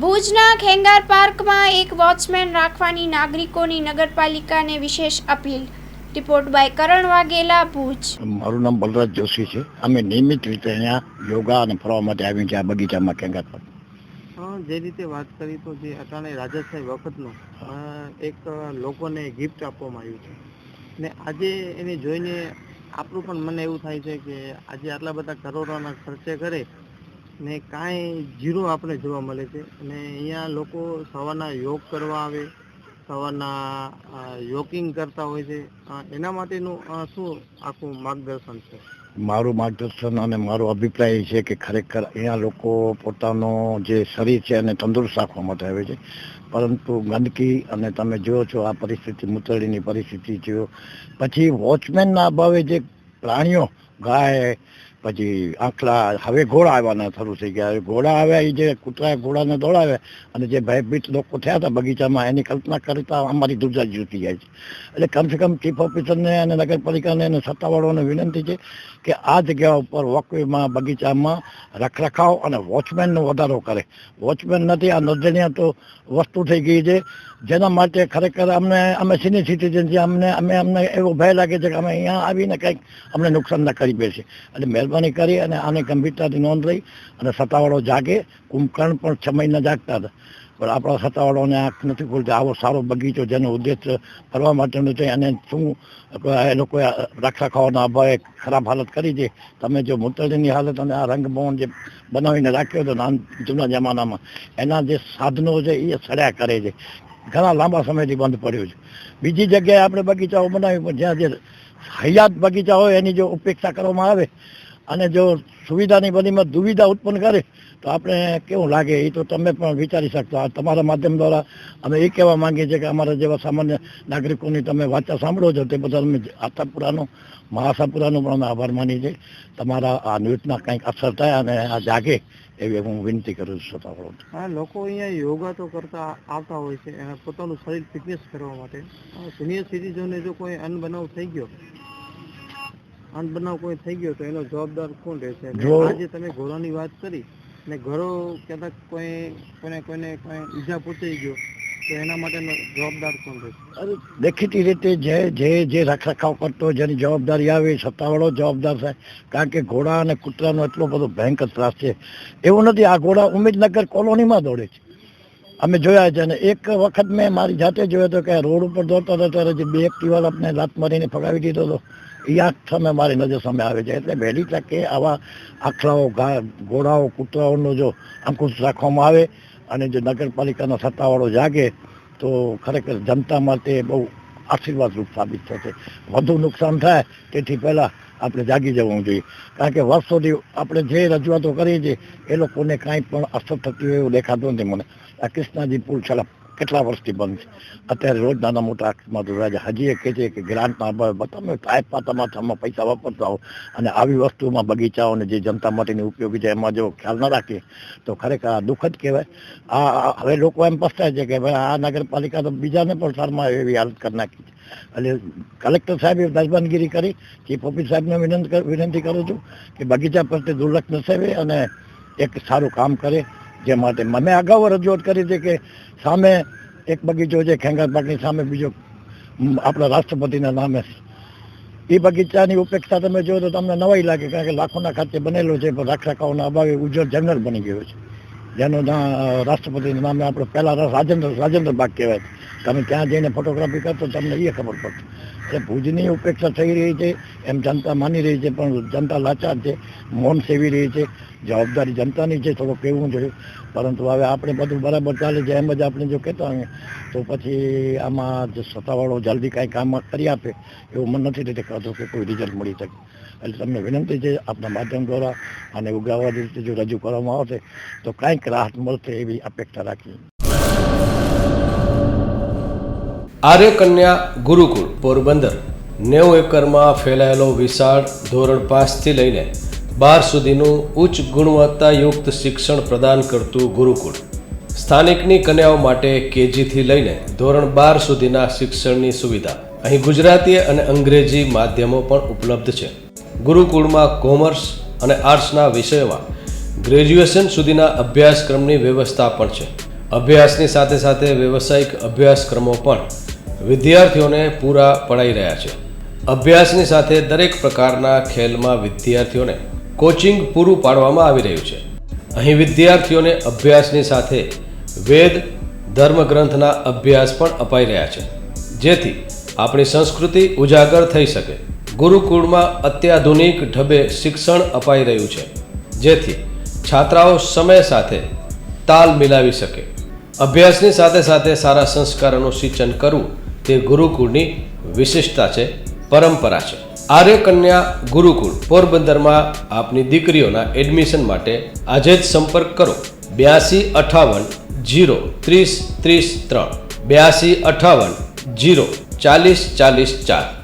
ભુજના ખેંગાર પાર્કમાં એક વોચમેન રાખવાની નાગરિકોની નગરપાલિકાને વિશેષ અપીલ। રિપોર્ટ બાય કરણ વાઘેલા, ભુજ। મારું નામ બલરાજ જોશી છે। અમે નિયમિત રીતે અહીંયા યોગા અને ફરવા માટે આવીએ છીએ આ બગીચામાં ખેંગાર પાર્ક। જે રીતે વાત કરી તો જે અટાણે રાજાશાહી વખતનું એક લોકોને ગિફ્ટ આપવામાં આવ્યું છે ને આજે એને જોઈને આપણું પણ મને એવું થાય છે કે આજે આટલા બધા કરોડોના ખર્ચે કરે ને કાંઈ ઝીરો આપણે જોવા મળે છે। અને અહીંયા લોકો સવારના યોગ કરવા આવે, સવારના યોગિંગ કરતા હોય છે। એના માટેનું શું આખું માર્ગદર્શન છે? મારું માર્ગદર્શન અને મારો અભિપ્રાય એ છે કે ખરેખર અહીંયા લોકો પોતાનો જે શરીર છે એને તંદુરસ્ત રાખવા માટે આવે છે, પરંતુ ગંદકી અને તમે જુઓ છો આ પરિસ્થિતિ, મૂતળીની પરિસ્થિતિ જુઓ, પછી વોચમેનના અભાવે જે પ્રાણીઓ, ગાય, પછી આંખલા, હવે ઘોડા આવવાના શરૂ થઈ ગયા। ઘોડા આવ્યા, એ જે કૂતરા ઘોડાને દોડાવે અને જે ભયભીત લોકો થયા હતા બગીચામાં, એની કલ્પના કરતા અમારી દુર્જા જૂટી જાય છે। એટલે કમસે કમ ચીફ ઓફિસરને અને નગરપાલિકાને અને સત્તાવાળાઓને વિનંતી છે કે આ જગ્યા ઉપર વોકવેમાં, બગીચામાં રખરખાવ અને વોચમેનનો વધારો કરે। વોચમેન નથી, આ નોંધનીય તો વસ્તુ થઈ ગઈ છે, જેના માટે ખરેખર અમે સિનિયર સિટીઝન છીએ, અમને એવો ભય લાગે છે કે અમે અહીંયા આવીને કંઈક અમને નુકસાન ન કરી બેસીએ। એટલે મહેરબાની કરી અને આને ગંભીરતાથી નોંધ લઈ અને સત્તાવાળો જાગે। કુંભકર્ણ પણ 6 મહિના જાગતા હતા, પણ આપણા સત્તાવાળાઓને આંખ નથી ખોલતી। આવો સારો બગીચો જેનો ઉદ્દેશ ફરવા માટેનો છે, અને શું એ લોકોએ રખરખાવના અભાવે ખરાબ હાલત કરી છે। તમે જો મૂતળીની હાલત અને આ રંગભવન જે બનાવીને રાખ્યો હતો જૂના જમાનામાં, એના જે સાધનો છે એ સડ્યા કરે છે, ઘણા લાંબા સમયથી બંધ પડ્યું છે। બીજી જગ્યાએ આપણે બગીચાઓ બનાવી, પણ જ્યાં જે હયાત બગીચા હોય એની જો ઉપેક્ષા કરવામાં આવે અને જો સુવિધાની બદલીમાં દુવિધા ઉત્પન્ન કરે તો આપણે કેવું લાગે એ તો તમે પણ વિચારી શકશો। આ તમારા માધ્યમ દ્વારા અમે એ કહેવા માંગીએ છીએ કે અમારા જેવા સામાન્ય નાગરિકોની તમે વાર્તા સાંભળો છો તે બધા અમે આશાપુરાનો, મહાસાપુરાનો પણ અમે આભાર માનીએ છીએ। તમારા આ ન્યૂઝના કંઈક અસર થાય અને આ જાગે એવી હું વિનંતી કરું છું સત્તાવાળાઓને। હા, લોકો અહીંયા યોગા તો કરતા આવતા હોય છે અને પોતાનું શરીર ફિટનેસ કરવા માટે। સિનિયર સિટીઝનને જો કોઈ અનબનાવ થઈ ગયો તો એનો જવાબદાર કોણ રહેશે? આજે તમે ઘોડાની વાત કરી ને ઘરો કદાચ કોઈને ઈજા પહોંચાઈ ગયો તો એના માટેનો જવાબદાર કોણ રહેશે? અરે દેખીતી રીતે જે રખરખાવ કરતો જેની જવાબદારી આવે એ સત્તાવાળો જવાબદાર થાય, કારણ કે ઘોડા અને કૂતરાનો એટલો બધો ભયંકર ત્રાસ છે। એવું નથી, આ ઘોડા ઉમેદનગર કોલોનીમાં દોડે છે, અમે જોયા છે। અને એક વખત મેં મારી જાતે જોયો હતો કે રોડ ઉપર દોડતા હતા ત્યારે જે 2 એક્ટિવા આપણે લાત મારીને ફગાવી દીધો હતો, એ આંખ સામે મારી નજર સામે આવે છે। એટલે વહેલી તકે આવા આખલાઓ, ઘોડાઓ, કૂતરાઓનો જો અંકુશ રાખવામાં આવે અને જો નગરપાલિકાનો સત્તાવાળો જાગે તો ખરેખર જનતા માટે બહુ આશીર્વાદરૂપ સાબિત થશે। વધુ નુકસાન થાય તેથી પહેલાં આપણે જાગી જવું જોઈએ, કારણ કે વર્ષોથી આપણે જે રજૂઆતો કરી છે એ લોકોને કાંઈ પણ અસર થતી હોય એવું દેખાતું નથી મને। આ કૃષ્ણાજી પુલ છેલ્લા કેટલા વર્ષથી બંધ છે, અત્યારે રોજ નાના મોટા અકસ્માતો થાય છે। હજી એ કહે છે કે ગ્રાન્ટના અભાવે તમે તમારામાં પૈસા વાપરતા હો અને આવી વસ્તુમાં બગીચાઓને જે જનતા માટેની ઉપયોગી છે એમાં જો ખ્યાલ ન રાખીએ તો ખરેખર આ દુઃખદ કહેવાય। હવે લોકો એમ પસ્તાય છે કે ભાઈ આ નગરપાલિકા તો બીજાને પણ સારમાં એવી હાલત કરી નાખી છે। એટલે કલેક્ટર સાહેબે દરબાનગીરી કરી, ચીફ ઓફિસ સાહેબને વિનંતી કરું છું કે બગીચા પ્રત્યે દુર્લક્ષ ન સેવે અને એક સારું કામ કરે। જે માટે મેં અગાઉ રજૂઆત કરી હતી કે સામે એક બગીચો છે ખેંગાર પાર્કની સામે, બીજો આપણા રાષ્ટ્રપતિના નામે છે, એ બગીચાની ઉપેક્ષા તમે જુઓ તો તમને નવાઈ લાગે, કારણ કે લાખોના ખાતે બનેલો છે, પણ રખરખાવના અભાવે ઉજ્જવળ જંગલ બની ગયો છે, જેનો રાષ્ટ્રપતિના નામે આપણો પહેલાં રાજેન્દ્ર બાગ કહેવાય છે। તમે ત્યાં જઈને ફોટોગ્રાફી કરતો તમને એ ખબર પડશે। એટલે ભુજની ઉપેક્ષા થઈ રહી છે એમ જનતા માની રહી છે, પણ જનતા લાચાર છે, મૌન સેવી રહી છે। જવાબદારી જનતાની છે, થોડું કહેવું જોઈએ, પરંતુ હવે આપણે બધું બરાબર ચાલે છે એમ જ આપણે જો કહેતા હોઈએ તો પછી આમાં જે સત્તાવાળો જલ્દી કાંઈ કામ કરી આપે એવું મને નથી દેખાતું કે કોઈ રિઝલ્ટ મળી શકે। એટલે તમને વિનંતી છે આપણા માધ્યમ દ્વારા અને ઉગ્રવાદી રીતે જો રજૂ કરવામાં આવશે તો કાંઈક રાહત મળશે એવી અપેક્ષા રાખીએ। આર્ય કન્યા ગુરુકુળ પોરબંદર 90 એકરમાં ફેલાયેલો વિશાળ ધોરણ 5 થી લઈને 12 સુધીનું ઉચ્ચ ગુણવત્તાયુક્ત શિક્ષણ પ્રદાન કરતું ગુરુકુળ। સ્થાનિકની કન્યાઓ માટે કેજી થી લઈને ધોરણ 12 સુધીના શિક્ષણની સુવિધા। અહીં ગુજરાતી અને અંગ્રેજી માધ્યમો પણ ઉપલબ્ધ છે। ગુરુકુળમાં કોમર્સ અને આર્ટ્સના વિષયોમાં ગ્રેજ્યુએશન સુધીના અભ્યાસક્રમની વ્યવસ્થા પણ છે. અભ્યાસની સાથે સાથે વ્યવસાયિક અભ્યાસક્રમો પણ વિદ્યાર્થીઓને પૂરા પડાઈ રહ્યા છે. અભ્યાસની સાથે દરેક પ્રકારના ખેલમાં વિદ્યાર્થીઓને કોચિંગ પૂરું પાડવામાં આવી રહ્યું છે. અહીં વિદ્યાર્થીઓને અભ્યાસની સાથે વેદ ધર્મગ્રંથના અભ્યાસ પણ અપાઈ રહ્યા છે, જેથી આપણી સંસ્કૃતિ ઉજાગર થઈ શકે. ગુરુકુળમાં અત્યાધુનિક ઢબે શિક્ષણ અપાઈ રહ્યું છે, જેથી છાત્રાઓ સમય સાથે તાલ મિલાવી શકે. અભ્યાસની સાથે સાથે સારા સંસ્કારોનું સિંચન કરવું તે ગુરુકુળની વિશિષ્ટતા છે, પરંપરા છે. આર્ય કન્યા ગુરુકુળ પોરબંદરમાં આપની દીકરીઓના એડમિશન માટે આજે જ સંપર્ક કરો 8258 030 33 8258 040 44.